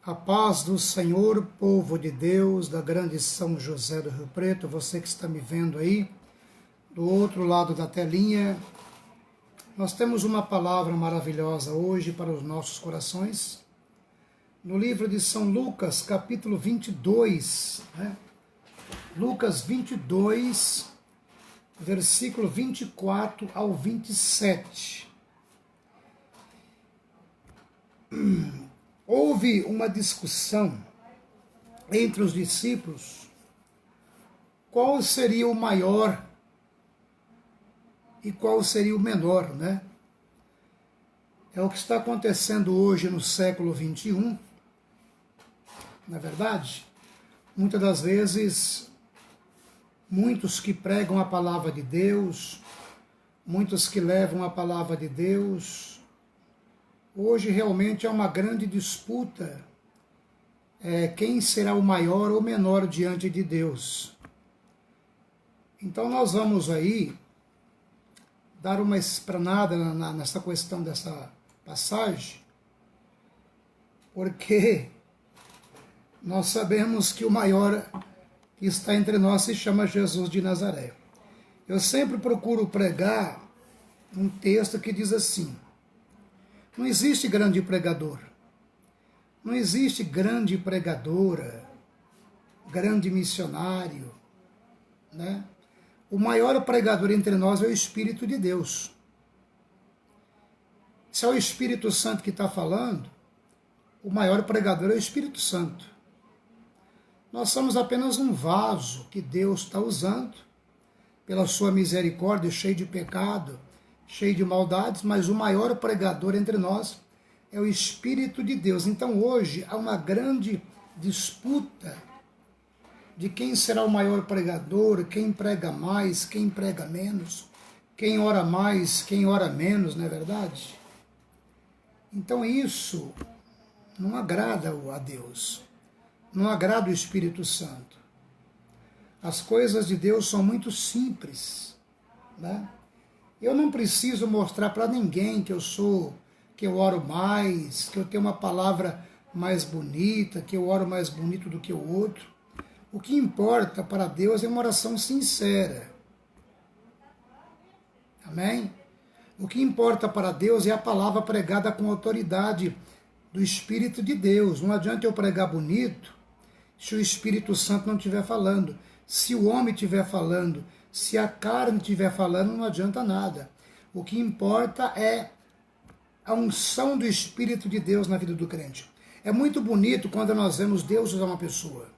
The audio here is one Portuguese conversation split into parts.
A paz do Senhor, povo de Deus, da grande São José do Rio Preto, você que está me vendo aí, do outro lado da telinha, nós temos uma palavra maravilhosa hoje para os nossos corações, no livro de São Lucas, capítulo 22, Lucas 22, versículo 24 ao 27. Houve uma discussão entre os discípulos qual seria o maior e qual seria o menor, né? É o que está acontecendo hoje no século XXI, não é verdade? Muitas das vezes, muitos que pregam a palavra de Deus, muitos que levam a palavra de Deus, hoje realmente é uma grande disputa, quem será o maior ou menor diante de Deus. Então nós vamos aí dar uma esplanada nessa questão dessa passagem, porque nós sabemos que o maior que está entre nós se chama Jesus de Nazaré. Eu sempre procuro pregar um texto que diz assim: não existe grande pregador, não existe grande pregadora, grande missionário, né? O maior pregador entre nós é o Espírito de Deus. Se é o Espírito Santo que está falando, o maior pregador é o Espírito Santo. Nós somos apenas um vaso que Deus está usando, pela sua misericórdia, cheio de pecado, cheio de maldades, mas o maior pregador entre nós é o Espírito de Deus. Então hoje há uma grande disputa de quem será o maior pregador, quem prega mais, quem prega menos, quem ora mais, quem ora menos, não é verdade? Então isso não agrada a Deus, não agrada o Espírito Santo. As coisas de Deus são muito simples, né? Eu não preciso mostrar para ninguém que eu oro mais, que eu tenho uma palavra mais bonita, que eu oro mais bonito do que o outro. O que importa para Deus é uma oração sincera. Amém? O que importa para Deus é a palavra pregada com autoridade do Espírito de Deus. Não adianta eu pregar bonito se o Espírito Santo não estiver falando. Se o homem estiver falando, se a carne estiver falando, não adianta nada. O que importa é a unção do Espírito de Deus na vida do crente. É muito bonito quando nós vemos Deus usar uma pessoa.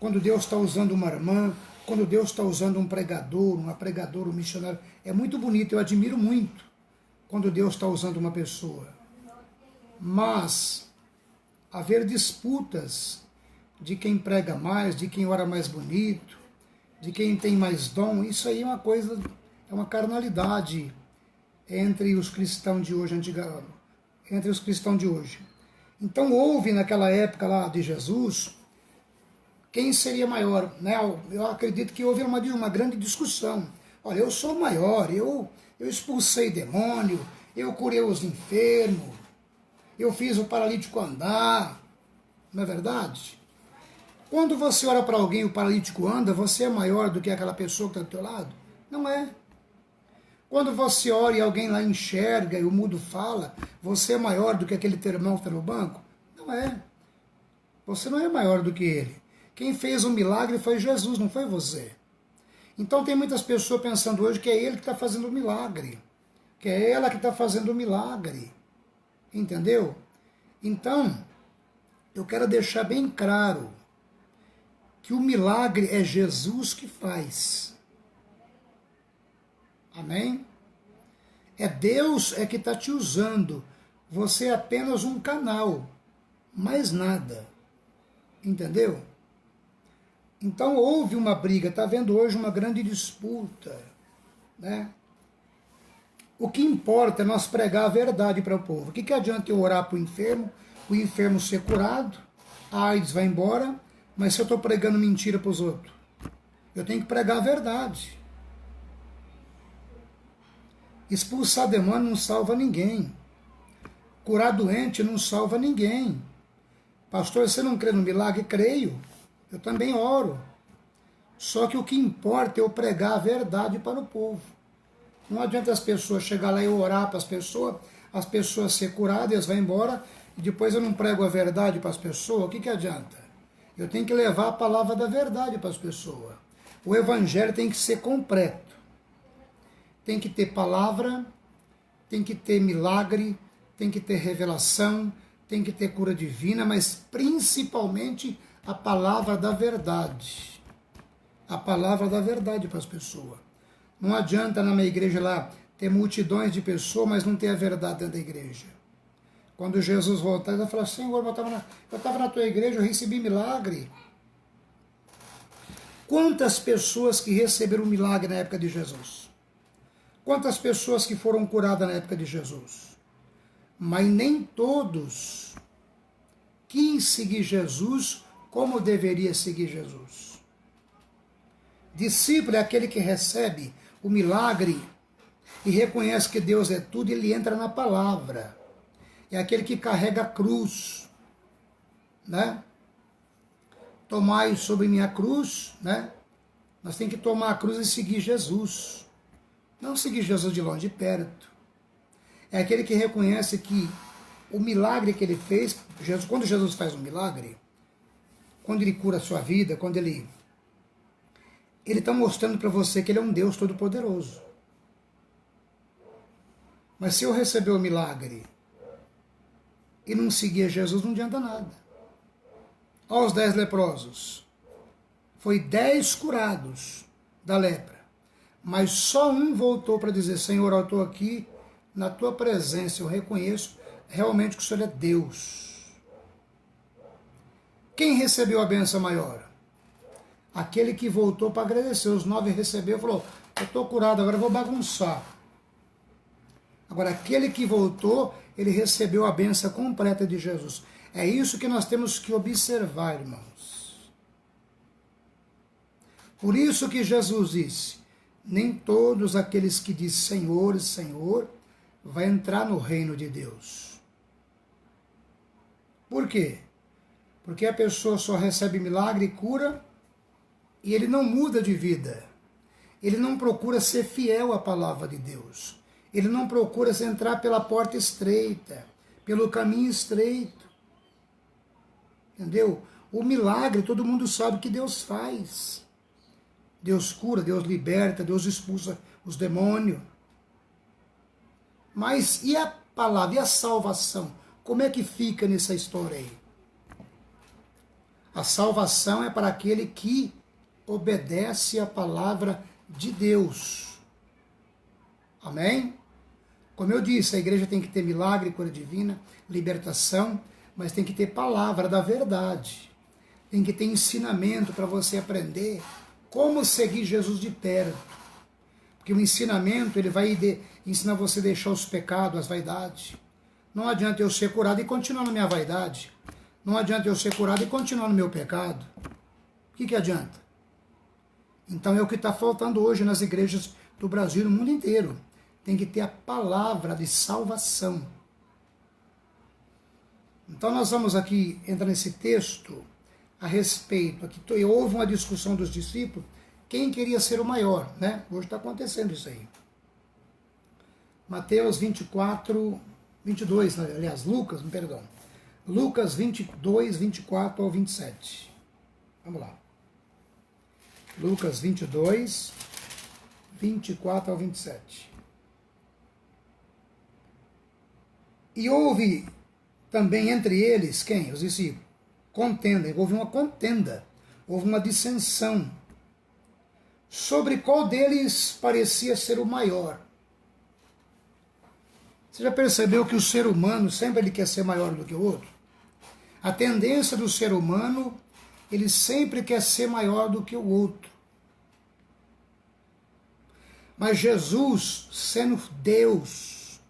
Quando Deus está usando uma irmã, quando Deus está usando um pregador, uma pregadora, um missionário. É muito bonito, eu admiro muito quando Deus está usando uma pessoa. Mas haver disputas de quem prega mais, de quem ora mais bonito, de quem tem mais dom, isso aí é uma coisa, é uma carnalidade entre os cristãos de hoje, entre os cristãos de hoje. Então houve naquela época lá de Jesus, quem seria maior, né? Eu acredito que houve uma grande discussão. Olha, eu sou maior, eu expulsei demônio, eu curei os enfermos, eu fiz o paralítico andar, não é verdade? Quando você ora para alguém e o paralítico anda, você é maior do que aquela pessoa que está do teu lado? Não é. Quando você ora e alguém lá enxerga e o mudo fala, você é maior do que aquele teu irmão que está no banco? Não é. Você não é maior do que ele. Quem fez o milagre foi Jesus, não foi você. Então tem muitas pessoas pensando hoje que é ele que está fazendo o milagre, que é ela que está fazendo o milagre. Entendeu? Então, eu quero deixar bem claro que o milagre é Jesus que faz. Amém? É Deus que está te usando. Você é apenas um canal, mais nada. Entendeu? Então houve uma briga, está vendo hoje uma grande disputa, né? O que importa é nós pregar a verdade para o povo. O que adianta eu orar para o enfermo ser curado, a AIDS vai embora, mas se eu estou pregando mentira para os outros? Eu tenho que pregar a verdade. Expulsar demônio não salva ninguém. Curar doente não salva ninguém. Pastor, você não crê no milagre? Creio. Eu também oro. Só que o que importa é eu pregar a verdade para o povo. Não adianta as pessoas chegar lá e orar para as pessoas ser curadas, elas vão embora, e depois eu não prego a verdade para as pessoas. O que adianta? Eu tenho que levar a palavra da verdade para as pessoas. O evangelho tem que ser completo. Tem que ter palavra, tem que ter milagre, tem que ter revelação, tem que ter cura divina, mas principalmente a palavra da verdade. A palavra da verdade para as pessoas. Não adianta na minha igreja lá ter multidões de pessoas, mas não ter a verdade dentro da igreja. Quando Jesus voltar, ele vai falar, Senhor, eu estava na tua igreja, eu recebi milagre. Quantas pessoas que receberam milagre na época de Jesus? Quantas pessoas que foram curadas na época de Jesus? Mas nem todos quis seguir Jesus como deveria seguir Jesus. Discípulo é aquele que recebe o milagre e reconhece que Deus é tudo, ele entra na palavra. É aquele que carrega a cruz, né? Tomai sobre minha cruz, né? Nós temos que tomar a cruz e seguir Jesus. Não seguir Jesus de longe, de perto. É aquele que reconhece que o milagre que ele fez, quando Jesus faz um milagre, quando ele cura a sua vida, quando ele está mostrando para você que ele é um Deus todo-poderoso. Mas se eu receber o milagre e não seguir Jesus, não adianta nada. Olha os 10 leprosos. Foi 10 curados da lepra. Mas só um voltou para dizer, Senhor, eu estou aqui na tua presença, eu reconheço realmente que o Senhor é Deus. Quem recebeu a bênção maior? Aquele que voltou para agradecer. Os 9 recebeu e falou, eu estou curado, agora eu vou bagunçar. Agora, aquele que voltou, ele recebeu a bênção completa de Jesus. É isso que nós temos que observar, irmãos. Por isso que Jesus disse, nem todos aqueles que dizem Senhor, Senhor, vai entrar no reino de Deus. Por quê? Porque a pessoa só recebe milagre e cura e ele não muda de vida. Ele não procura ser fiel à palavra de Deus. Ele não procura se entrar pela porta estreita, pelo caminho estreito. Entendeu? O milagre, todo mundo sabe que Deus faz. Deus cura, Deus liberta, Deus expulsa os demônios. Mas e a palavra, e a salvação? Como é que fica nessa história aí? A salvação é para aquele que obedece à palavra de Deus. Amém? Como eu disse, a igreja tem que ter milagre, cura divina, libertação, mas tem que ter palavra da verdade. Tem que ter ensinamento para você aprender como seguir Jesus de perto. Porque o ensinamento, ele vai ensinar você a deixar os pecados, as vaidades. Não adianta eu ser curado e continuar na minha vaidade. Não adianta eu ser curado e continuar no meu pecado. O que adianta? Então é o que está faltando hoje nas igrejas do Brasil e no mundo inteiro. Tem que ter a palavra de salvação. Então nós vamos aqui entrar nesse texto a respeito. Aqui houve uma discussão dos discípulos. Quem queria ser o maior, né? Hoje está acontecendo isso aí. Mateus 24, 22, aliás, Lucas 22, 24 ao 27. Vamos lá. Lucas 22, 24 ao 27. E houve também entre eles, quem? Os discípulos. Contenda. Houve uma contenda. Houve uma dissensão. Sobre qual deles parecia ser o maior. Você já percebeu que o ser humano sempre ele quer ser maior do que o outro? A tendência do ser humano, ele sempre quer ser maior do que o outro. Mas Jesus, sendo Deus,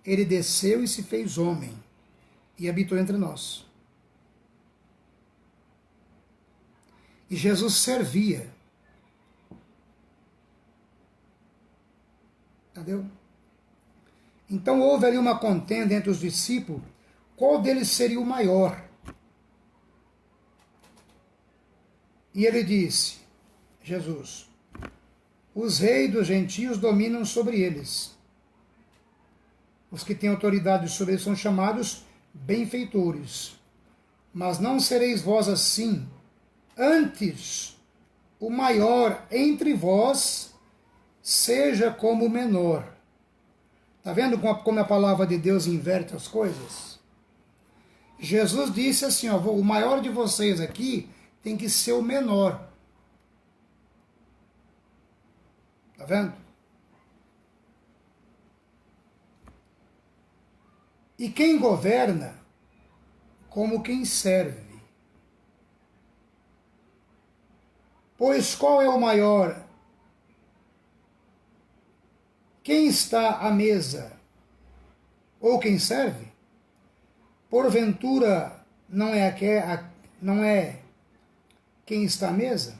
ele desceu e se fez homem e habitou entre nós. E Jesus servia. Entendeu? Então houve ali uma contenda entre os discípulos, qual deles seria o maior? E ele disse, Jesus, os reis dos gentios dominam sobre eles. Os que têm autoridade sobre eles são chamados benfeitores. Mas não sereis vós assim. Antes, o maior entre vós seja como o menor. Está vendo como a palavra de Deus inverte as coisas? Jesus disse assim, ó, o maior de vocês aqui tem que ser o menor. Está vendo? E quem governa, como quem serve. Pois qual é o maior? Quem está à mesa? Ou quem serve? Porventura não é quem está à mesa?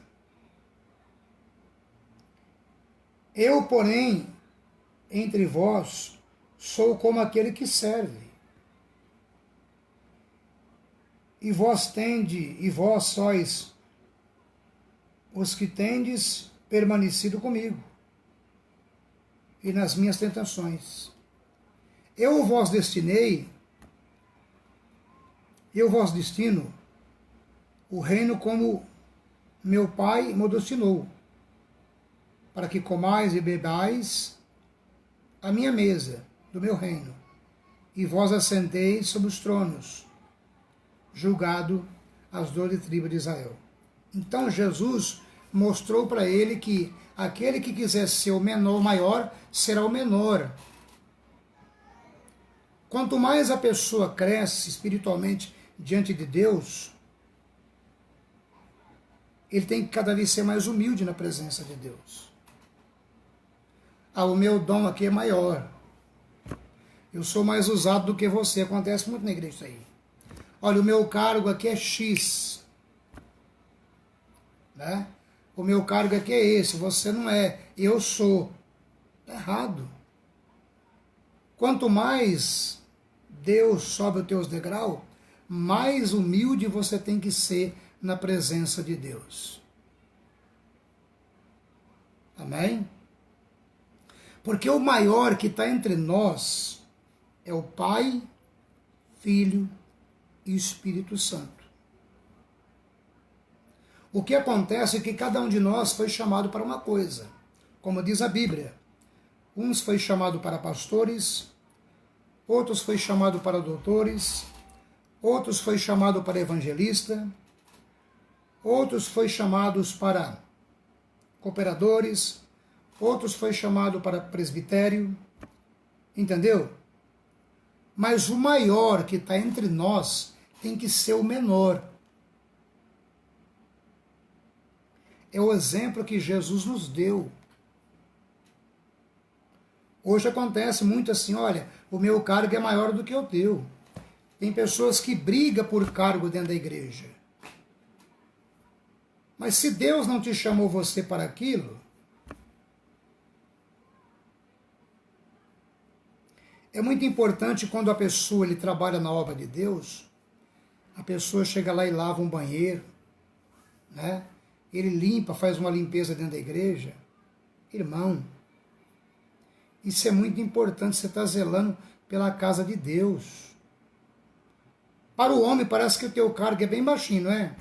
Eu, porém, entre vós, sou como aquele que serve. E vós sois os que tendes permanecido comigo e nas minhas tentações. Eu vos destino o reino como meu Pai me destinou, para que comais e bebais a minha mesa do meu reino, e vós assenteis sobre os tronos, julgado as 12 tribos de Israel. Então Jesus mostrou para ele que aquele que quiser ser o maior, será o menor. Quanto mais a pessoa cresce espiritualmente diante de Deus, ele tem que cada vez ser mais humilde na presença de Deus. O meu dom aqui é maior. Eu sou mais usado do que você. Acontece muito na igreja isso aí. Olha, o meu cargo aqui é X. Né? O meu cargo aqui é esse. Você não é. Eu sou. Está errado. Quanto mais Deus sobe os teus degraus, mais humilde você tem que ser na presença de Deus. Amém? Porque o maior que está entre nós é o Pai, Filho e Espírito Santo. O que acontece é que cada um de nós foi chamado para uma coisa, como diz a Bíblia. Uns foi chamado para pastores, outros foi chamado para doutores, outros foi chamado para evangelista, outros foi chamados para cooperadores, outros foi chamado para presbitério, entendeu? Mas o maior que está entre nós tem que ser o menor. É o exemplo que Jesus nos deu. Hoje acontece muito assim, olha, o meu cargo é maior do que o teu. Tem pessoas que brigam por cargo dentro da igreja. Mas se Deus não te chamou você para aquilo, é muito importante quando a pessoa ele trabalha na obra de Deus, a pessoa chega lá e lava um banheiro, né? Ele limpa, faz uma limpeza dentro da igreja. Irmão, isso é muito importante, você está zelando pela casa de Deus. Para o homem parece que o teu cargo é bem baixinho, não é?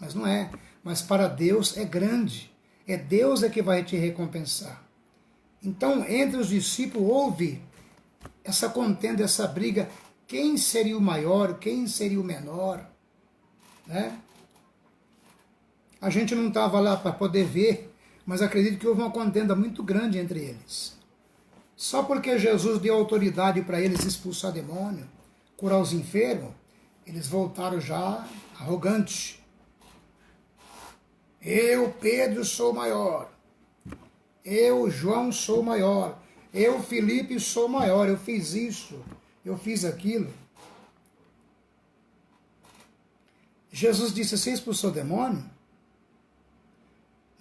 Mas não é. Mas para Deus é grande. É Deus que vai te recompensar. Então, entre os discípulos houve essa contenda, essa briga. Quem seria o maior, quem seria o menor? Né? A gente não estava lá para poder ver, mas acredito que houve uma contenda muito grande entre eles. Só porque Jesus deu autoridade para eles expulsar demônio, curar os enfermos, eles voltaram já arrogantes. Eu, Pedro, sou maior. Eu, João, sou maior. Eu, Felipe, sou maior. Eu fiz isso, eu fiz aquilo. Jesus disse, você expulsou demônio?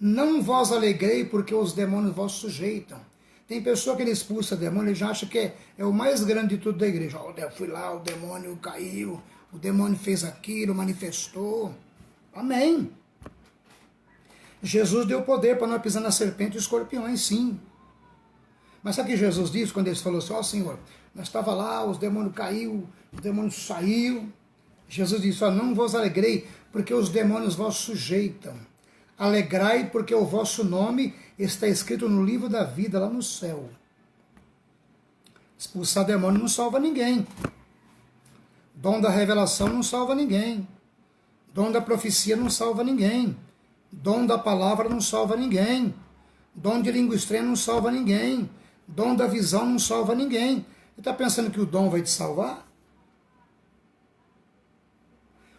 Não vos alegrei porque os demônios vos sujeitam. Tem pessoa que ele expulsa demônio, ele já acha que é o mais grande de tudo da igreja. Oh, eu fui lá, o demônio caiu, o demônio fez aquilo, manifestou. Amém. Jesus deu poder para nós pisar na serpente e escorpiões, sim. Mas sabe o que Jesus disse quando ele falou assim, ó Senhor, nós estava lá, os demônios caiu, o demônio saiu. Jesus disse, ó, não vos alegrei, porque os demônios vos sujeitam. Alegrai, porque o vosso nome está escrito no livro da vida, lá no céu. Expulsar demônio não salva ninguém. Dom da revelação não salva ninguém. Dom da profecia não salva ninguém. Dom da palavra não salva ninguém. Dom de língua estranha não salva ninguém. Dom da visão não salva ninguém. Você está pensando que o dom vai te salvar?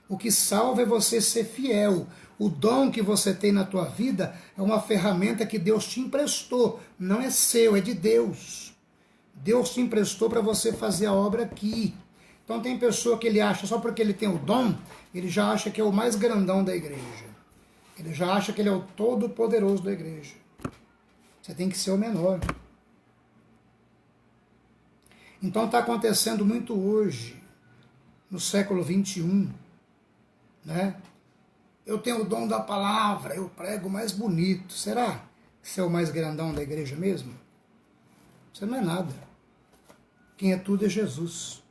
O que salva é você ser fiel. O dom que você tem na tua vida é uma ferramenta que Deus te emprestou. Não é seu, é de Deus. Deus te emprestou para você fazer a obra aqui. Então tem pessoa que ele acha, só porque ele tem o dom, ele já acha que é o mais grandão da igreja. Ele já acha que ele é o todo poderoso da igreja. Você tem que ser o menor. Então está acontecendo muito hoje, no século 21, né? Eu tenho o dom da palavra, eu prego mais bonito. Será que você é o mais grandão da igreja mesmo? Você não é nada. Quem é tudo é Jesus.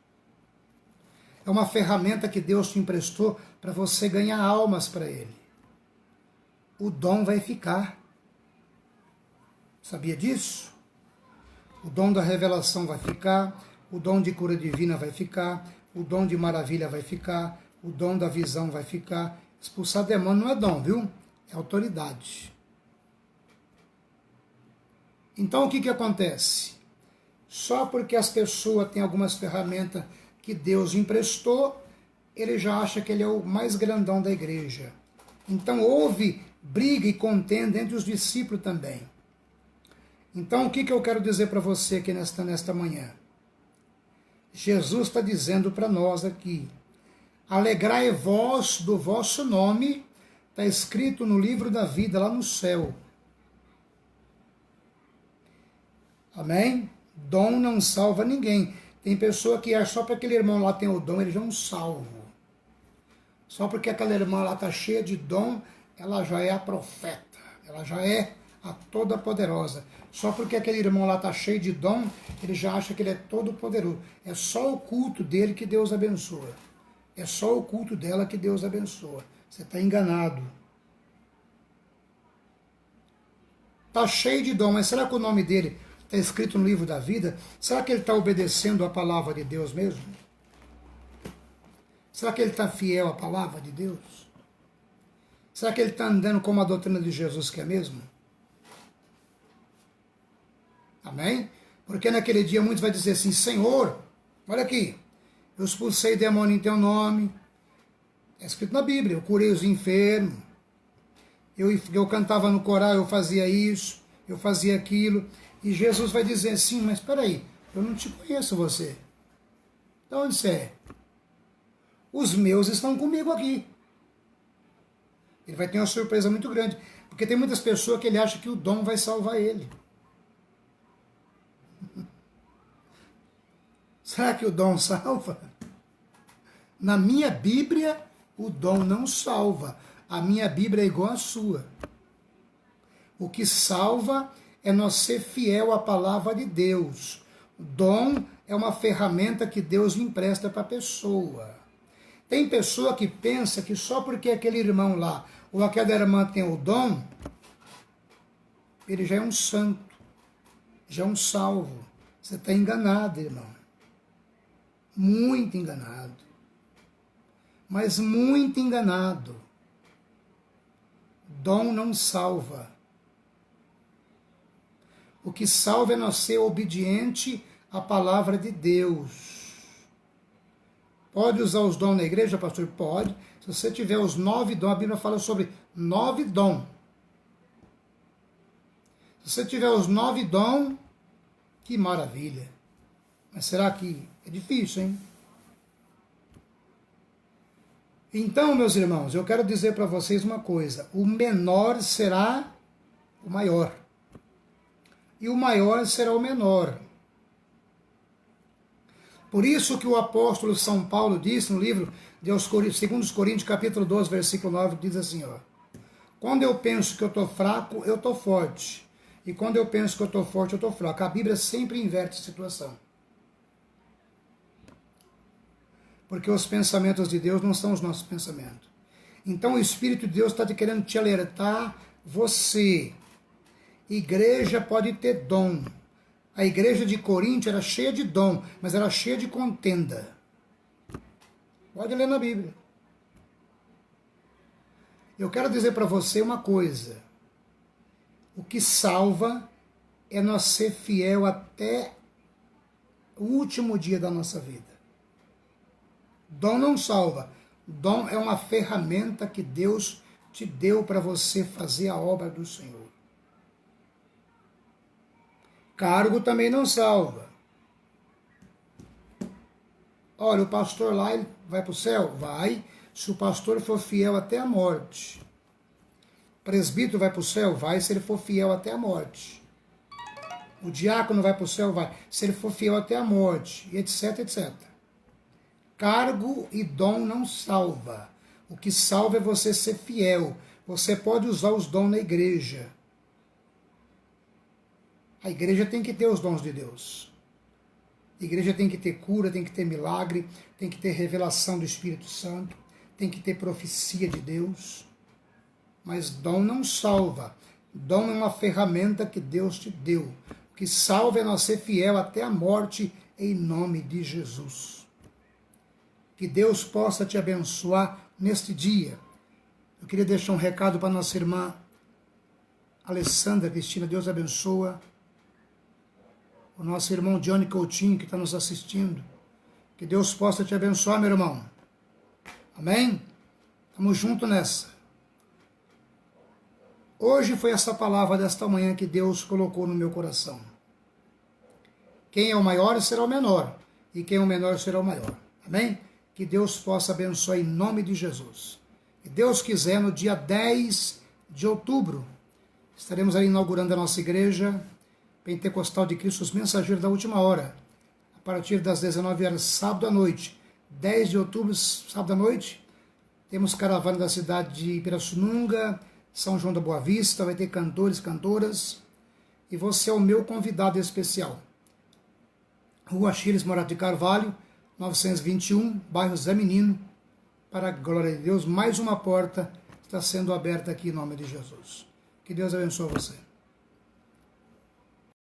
É uma ferramenta que Deus te emprestou para você ganhar almas para Ele. O dom vai ficar. Sabia disso? O dom da revelação vai ficar, o dom de cura divina vai ficar, o dom de maravilha vai ficar, o dom da visão vai ficar. Expulsar demônio não é dom, viu? É autoridade. Então o que acontece? Só porque as pessoas têm algumas ferramentas que Deus emprestou, ele já acha que ele é o mais grandão da igreja. Então houve briga e contenda entre os discípulos também. Então o que eu quero dizer para você aqui nesta manhã? Jesus está dizendo para nós aqui, alegrai-vos do vosso nome, está escrito no livro da vida, lá no céu. Amém? Dom não salva ninguém. Tem pessoa que acha só porque aquele irmão lá tem o dom, ele já é um salvo. Só porque aquela irmã lá está cheia de dom, ela já é a profeta. Ela já é a toda poderosa. Só porque aquele irmão lá está cheio de dom, ele já acha que ele é todo poderoso. É só o culto dele que Deus abençoa. É só o culto dela que Deus abençoa. Você está enganado. Está cheio de dom, mas será que o nome dele está escrito no livro da vida? Será que ele está obedecendo a palavra de Deus mesmo? Será que ele está fiel à palavra de Deus? Será que ele está andando como a doutrina de Jesus que é mesmo? Amém? Porque naquele dia muitos vão dizer assim, Senhor, olha aqui, eu expulsei demônio em teu nome. É escrito na Bíblia, eu curei os enfermos. Eu cantava no coral, eu fazia isso, eu fazia aquilo. E Jesus vai dizer assim, mas espera aí, eu não te conheço você. De onde você é? Os meus estão comigo aqui. Ele vai ter uma surpresa muito grande. Porque tem muitas pessoas que ele acha que o dom vai salvar ele. Será que o dom salva? Na minha Bíblia, o dom não salva. A minha Bíblia é igual à sua. O que salva é nós ser fiel à palavra de Deus. O dom é uma ferramenta que Deus empresta para a pessoa. Tem pessoa que pensa que só porque aquele irmão lá ou aquela irmã tem o dom, ele já é um santo, já é um salvo. Você está enganado, irmão. Muito enganado. Mas muito enganado. Dom não salva. O que salva é nós ser obediente à palavra de Deus. Pode usar os dons na igreja, pastor? Pode. Se você tiver os 9 dons, a Bíblia fala sobre 9 dons. Se você tiver os 9 dons, que maravilha. Mas será que é difícil, hein? Então, meus irmãos, eu quero dizer para vocês uma coisa. O menor será o maior. e o maior será o menor. Por isso que o apóstolo São Paulo disse no livro de 2 Coríntios, capítulo 12, versículo 9, diz assim, ó: quando eu penso que eu estou fraco, eu estou forte. E quando eu penso que eu estou forte, eu estou fraco. A Bíblia sempre inverte a situação. Porque os pensamentos de Deus não são os nossos pensamentos. Então o Espírito de Deus está querendo te alertar, você. Igreja pode ter dom. A igreja de Corinto era cheia de dom, mas era cheia de contenda. Pode ler na Bíblia. Eu quero dizer para você uma coisa. O que salva é nós ser fiel até o último dia da nossa vida. Dom não salva. Dom é uma ferramenta que Deus te deu para você fazer a obra do Senhor. Cargo também não salva. Olha, o pastor lá, ele vai para o céu? Vai, se o pastor for fiel até a morte. O presbítero vai para o céu? Vai, se ele for fiel até a morte. O diácono vai para o céu? Vai, se ele for fiel até a morte, e etc, etc. Cargo e dom não salva. O que salva é você ser fiel. Você pode usar os dons na igreja. A igreja tem que ter os dons de Deus. A igreja tem que ter cura, tem que ter milagre, tem que ter revelação do Espírito Santo, tem que ter profecia de Deus. Mas dom não salva. Dom é uma ferramenta que Deus te deu. O que salva é nós ser fiel até a morte, em nome de Jesus. Que Deus possa te abençoar neste dia. Eu queria deixar um recado para nossa irmã Alessandra Cristina. Deus abençoa. O nosso irmão Johnny Coutinho, que está nos assistindo. Que Deus possa te abençoar, meu irmão. Amém? Estamos juntos nessa. Hoje foi essa palavra desta manhã que Deus colocou no meu coração. Quem é o maior será o menor, e quem é o menor será o maior. Amém? Que Deus possa abençoar em nome de Jesus. Se Deus quiser, no dia 10 de outubro, estaremos aí inaugurando a nossa igreja Pentecostal de Cristo, os Mensageiros da Última Hora, a partir das 19 horas, sábado à noite. 10 de outubro, sábado à noite, temos caravana da cidade de Pirassununga, São João da Boa Vista, vai ter cantores, cantoras, e você é o meu convidado especial. Rua Achilles Morato de Carvalho, 921, bairro Zé Menino, para a glória de Deus, mais uma porta está sendo aberta aqui em nome de Jesus. Que Deus abençoe você.